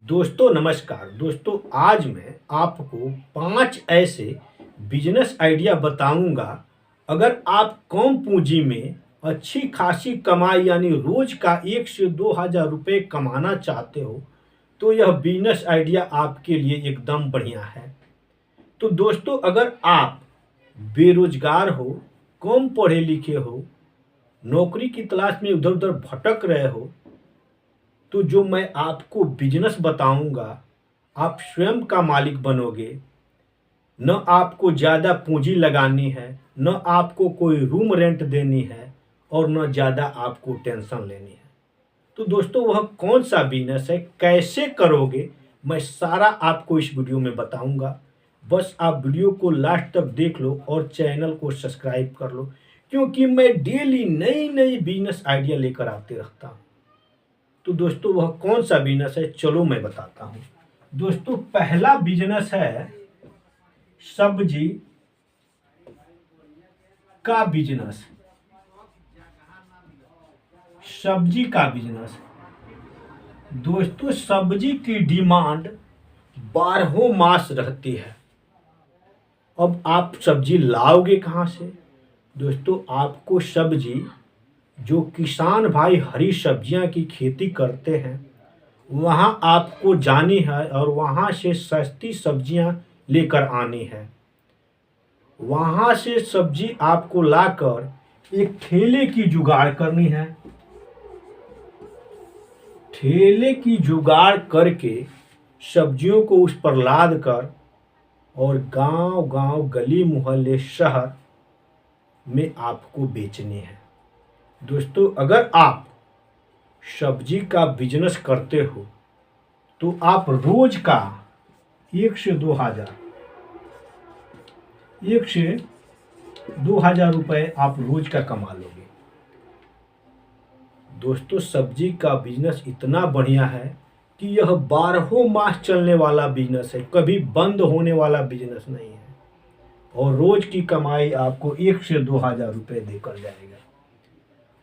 दोस्तों नमस्कार। दोस्तों आज मैं आपको 5 ऐसे बिजनेस आइडिया बताऊंगा। अगर आप कम पूंजी में अच्छी खासी कमाई यानी रोज का 1 से 2 हज़ार रुपये कमाना चाहते हो तो यह बिजनेस आइडिया आपके लिए एकदम बढ़िया है। तो दोस्तों अगर आप बेरोजगार हो, कम पढ़े लिखे हो, नौकरी की तलाश में इधर उधर भटक रहे हो तो जो मैं आपको बिजनेस बताऊंगा आप स्वयं का मालिक बनोगे। न आपको ज़्यादा पूंजी लगानी है, न आपको कोई रूम रेंट देनी है और न ज़्यादा आपको टेंशन लेनी है। तो दोस्तों वह कौन सा बिजनेस है, कैसे करोगे, मैं सारा आपको इस वीडियो में बताऊंगा। बस आप वीडियो को लास्ट तक देख लो और चैनल को सब्सक्राइब कर लो, क्योंकि मैं डेली नई नई बिजनेस आइडिया लेकर आते रहता हूँ। तो दोस्तों वह कौन सा बिजनेस है, चलो मैं बताता हूँ। दोस्तों पहला बिजनेस है सब्जी का बिजनेस। सब्जी का बिजनेस दोस्तों, सब्जी की डिमांड 12 मास रहती है। अब आप सब्जी लाओगे कहाँ से? दोस्तों आपको सब्जी जो किसान भाई हरी सब्जियां की खेती करते हैं वहां आपको जानी है और वहां से सस्ती सब्जियां लेकर आनी है। वहां से सब्जी आपको लाकर एक ठेले की जुगाड़ करनी है। ठेले की जुगाड़ करके सब्जियों को उस पर लाद कर और गांव गांव गली मोहल्ले शहर में आपको बेचनी है। दोस्तों अगर आप सब्जी का बिजनेस करते हो तो आप रोज का 1 से 2 हज़ार रुपये आप रोज का कमा लोगे। दोस्तों सब्जी का बिजनेस इतना बढ़िया है कि यह 12 मास चलने वाला बिजनेस है, कभी बंद होने वाला बिजनेस नहीं है और रोज की कमाई आपको 1 से 2 हज़ार रुपये देकर जाएगा।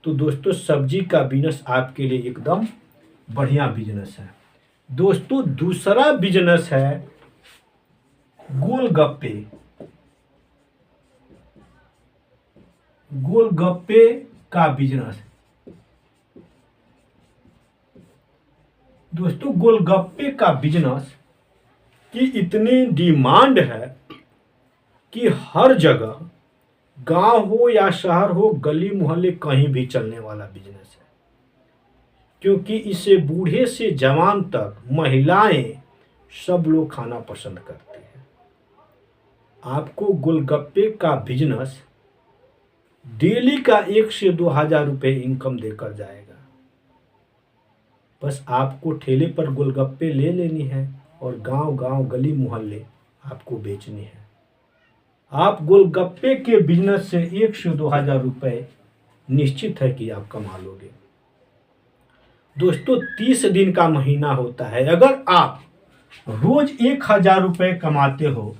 तो दोस्तों सब्जी का बिजनेस आपके लिए एकदम बढ़िया बिजनेस है। दोस्तों दूसरा बिजनेस है गोलगप्पे। गोलगप्पे का बिजनेस। दोस्तों गोलगप्पे का बिजनेस की इतनी डिमांड है कि हर जगह, गांव हो या शहर हो, गली मोहल्ले कहीं भी चलने वाला बिजनेस है, क्योंकि इसे बूढ़े से जवान तक महिलाएं सब लोग खाना पसंद करते हैं। आपको गोलगप्पे का बिजनेस डेली का 1 से 2 हज़ार रुपये इनकम देकर जाएगा। बस आपको ठेले पर गोलगप्पे ले लेनी है और गांव गांव गली मोहल्ले आपको बेचनी है। आप गोलगप्पे के बिजनेस से 1 से 2 हज़ार रुपये निश्चित है कि आप कमा लोगे। दोस्तों 30 दिन का महीना होता है। अगर आप रोज 1 हज़ार रुपये कमाते हो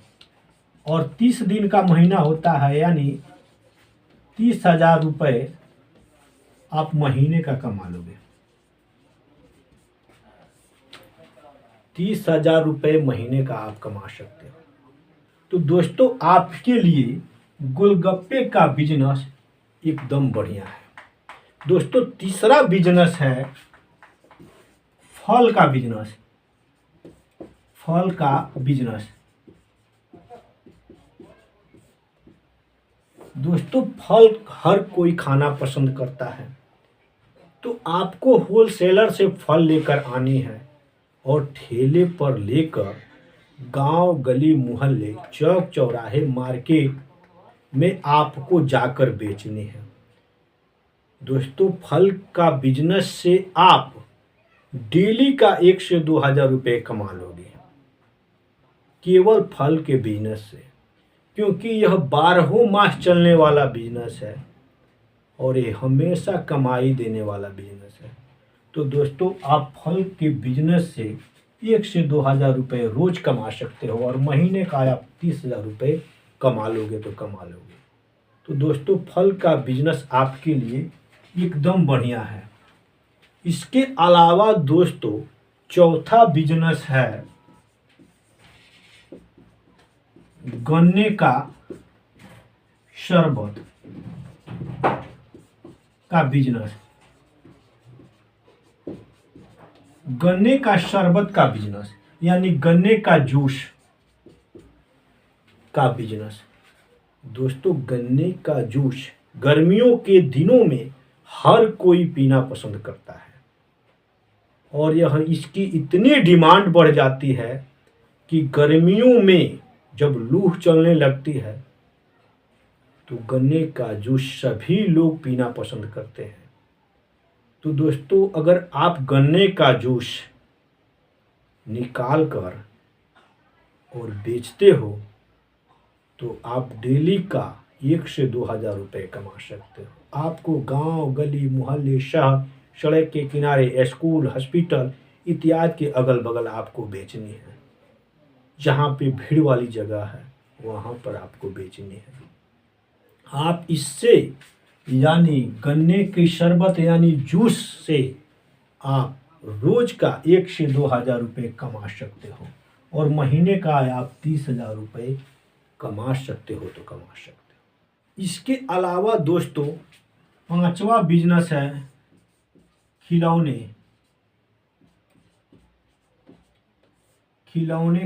और 30 दिन का महीना होता है यानी 30 हज़ार रुपये आप महीने का कमा लोगे। 30 हज़ार रुपये महीने का आप कमा सकते हो। तो दोस्तों आपके लिए गोलगप्पे का बिजनेस एकदम बढ़िया है। दोस्तों तीसरा बिजनेस है फल का बिजनेस। फल का बिजनेस दोस्तों फल हर कोई खाना पसंद करता है, तो आपको होलसेलर से फल लेकर आनी है और ठेले पर लेकर गांव गली मोहल्ले चौक चौराहे मार्केट में आपको जाकर बेचनी है। दोस्तों फल का बिजनेस से आप डेली का 1 से 2 हज़ार रुपये कमा लोगे, केवल फल के बिजनेस से, क्योंकि यह 12 मास चलने वाला बिजनेस है और ये हमेशा कमाई देने वाला बिजनेस है। तो दोस्तों आप फल के बिजनेस से 1 से 2 हज़ार रुपये रोज कमा सकते हो और महीने का आप 30 हज़ार रुपये कमा लोगे तो कमा लोगे। तो दोस्तों फल का बिजनेस आपके लिए एकदम बढ़िया है। इसके अलावा दोस्तों चौथा बिजनेस है गन्ने का शरबत का बिजनेस। गन्ने का शरबत का बिजनेस यानी गन्ने का जूस का बिजनेस। दोस्तों, गन्ने का जूस गर्मियों के दिनों में हर कोई पीना पसंद करता है और यह इसकी इतनी डिमांड बढ़ जाती है कि गर्मियों में जब लू चलने लगती है तो गन्ने का जूस सभी लोग पीना पसंद करते हैं। तो दोस्तों, अगर आप गन्ने का जूस निकाल कर और बेचते हो तो आप डेली का 1 से 2 हज़ार रुपये कमा सकते हो। आपको गांव, गली, मोहल्ले, शहर, सड़क के किनारे, स्कूल, हॉस्पिटल इत्यादि के अगल बगल आपको बेचनी है। जहाँ पे भीड़ वाली जगह है वहाँ पर आपको बेचनी है। आप इससे यानी गन्ने के शरबत यानी जूस से आप रोज का 1 से 2 हज़ार रुपये कमा सकते हो और महीने का आप 30 हज़ार रुपये कमा सकते हो तो कमा सकते हो। इसके अलावा दोस्तों, पांचवा बिजनेस है खिलौने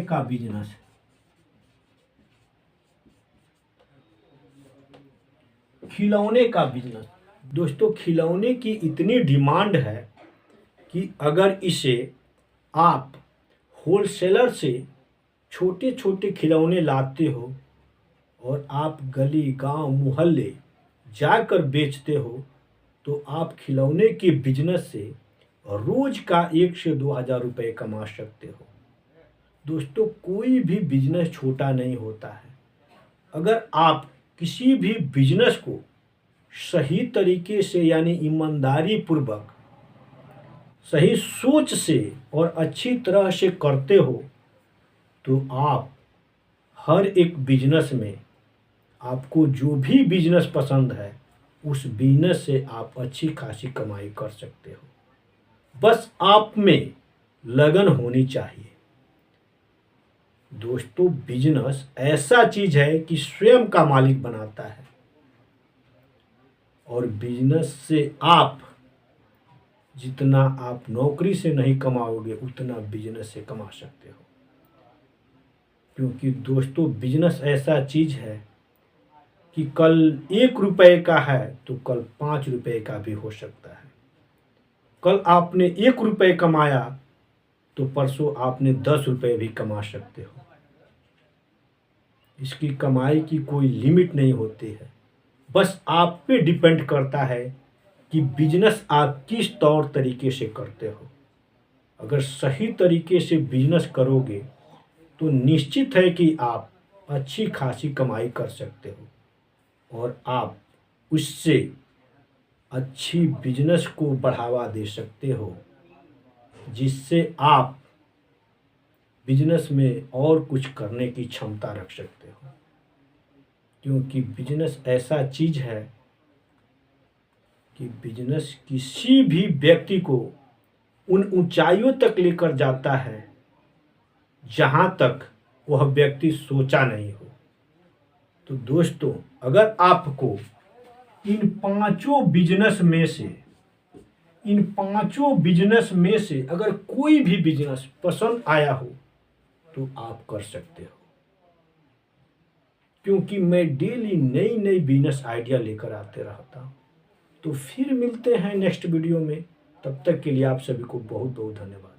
का बिजनेस। खिलौने का बिजनेस दोस्तों, खिलौने की इतनी डिमांड है कि अगर इसे आप होलसेलर से छोटे छोटे खिलौने लाते हो और आप गली, गांव, मोहल्ले जाकर बेचते हो तो आप खिलौने के बिजनेस से रोज का 1 से 2 हज़ार रुपये कमा सकते हो। दोस्तों, कोई भी बिजनेस छोटा नहीं होता है। अगर आप किसी भी बिजनेस को सही तरीके से यानी ईमानदारी पूर्वक, सही सोच से और अच्छी तरह से करते हो तो आप हर एक बिजनेस में आपको जो भी बिजनेस पसंद है उस बिजनेस से आप अच्छी खासी कमाई कर सकते हो। बस आप में लगन होनी चाहिए। दोस्तों, बिजनेस ऐसा चीज है कि स्वयं का मालिक बनाता है और बिजनेस से आप जितना आप नौकरी से नहीं कमाओगे उतना बिजनेस से कमा सकते हो। क्योंकि दोस्तों, बिजनेस ऐसा चीज है कि कल 1 रुपए का है तो कल 5 रुपए का भी हो सकता है। कल आपने 1 रुपए कमाया तो परसों आपने 10 रुपए भी कमा सकते हो। इसकी कमाई की कोई लिमिट नहीं होती है। बस आप पे डिपेंड करता है कि बिजनेस आप किस तौर तरीके से करते हो। अगर सही तरीके से बिजनेस करोगे तो निश्चित है कि आप अच्छी खासी कमाई कर सकते हो और आप उससे अच्छी बिजनेस को बढ़ावा दे सकते हो, जिससे आप बिजनेस में और कुछ करने की क्षमता रख सकते हो। क्योंकि बिजनेस ऐसा चीज है कि बिजनेस किसी भी व्यक्ति को उन ऊंचाइयों तक लेकर जाता है जहां तक वह व्यक्ति सोचा नहीं हो। तो दोस्तों, अगर आपको इन पांचों बिजनेस में से अगर कोई भी बिजनेस पसंद आया हो तो आप कर सकते हो। क्योंकि मैं डेली नई नई बिजनेस आइडिया लेकर आते रहता हूँ। तो फिर मिलते हैं नेक्स्ट वीडियो में। तब तक के लिए आप सभी को बहुत बहुत धन्यवाद।